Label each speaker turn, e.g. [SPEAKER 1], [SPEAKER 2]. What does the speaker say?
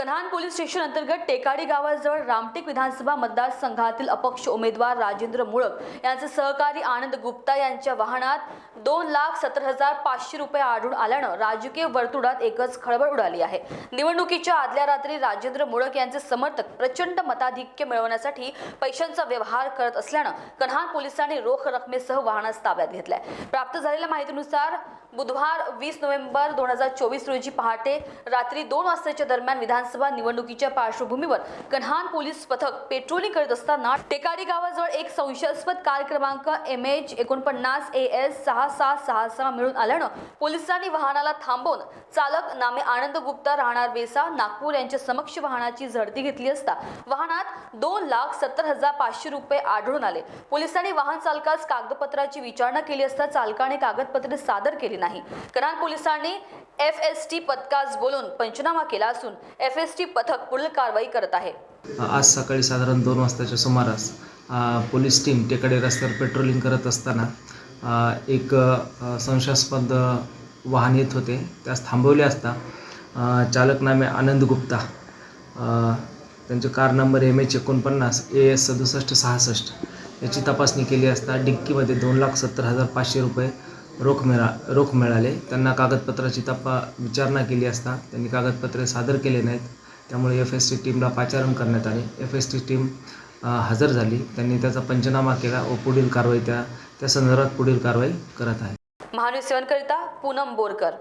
[SPEAKER 1] Kanhan police station अंतर्गत टेकाडी गावाजवळ रामटेक विधानसभा मतदारसंघातील अपक्ष उमेदवार राजेंद्र मुळक यांचे सहकारी आनंद गुप्ता यांच्या वाहनात 2,70,500 रुपये आढळून आल्यानं राजकीय वर्तुळात एकच खळबळ उडाली आहे। निवडणुकीच्या आदल्या रात्री राजेंद्र मुळक यांचे समर्थक प्रचंड मताधिक्य मिळवण्यासाठी पैशांचा व्यवहार करत असल्यानं कन्हान पोलिसांनी रोख रकमेसह वाहनास ताब्यात घेतलाय। प्राप्त झालेल्या माहितीनुसार बुधवार 20 नोव्हेंबर 2024 रोजी पहाटे रात्री 2 वाजताच्या दरम्यान विधानसभा निवडणुकीच्या पार्श्वभूमीवर कन्हान पोलीस पथक पेट्रोलिंग करत असताना टेकाडी गावाजवळ एक संशयास्पद कार क्रमांक MH 49 AS 6766 मिळून आल्यानं पोलिसांनी वाहनाला थांबवून चालक नामे आनंद गुप्ता राहणार बेसा नागपूर यांच्या समक्ष वाहनाची झडती घेतली असता वाहनात 2,70,500 रुपये आढळून आले। पोलिसांनी वाहन चालकास कागदपत्राची विचारणा केली असता चालकाने कागदपत्रे सादर केली नाही। कन्हान पोलिसांनी FST पथकास बोलून पंचनामा केला असून FST पथक पुढील कारवाई करत आहे।
[SPEAKER 2] आज सकाळी साधारण 2 वाजताच्या सुमारास पोलीस टीम टेकाडी रस्त्यावर पेट्रोलिंग करत असताना एक संशयास्पद वाहन येत होते, त्यास थांबवले असता चालक नामे आनंद गुप्ता, त्यांचे कार नंबर MH 49 AS 6766 याची तपासणी केली असता डिक्कीमध्ये 2,70,500 रुपये रोख मिळाले। त्यांना कागदपत्राची विचारणा केली असता त्यांनी कागदपत्रे सादर केले नाहीत, त्यामुळे FST टीमला पाचारण करण्यात आले। FST टीम हजर झाली, त्यांनी त्याचा पंचनामा केला व पुढील कारवाई त्या संदर्भात पुढील कारवाई करत आहे।
[SPEAKER 1] महान्यूज 7 करिता पूनम बोरकर।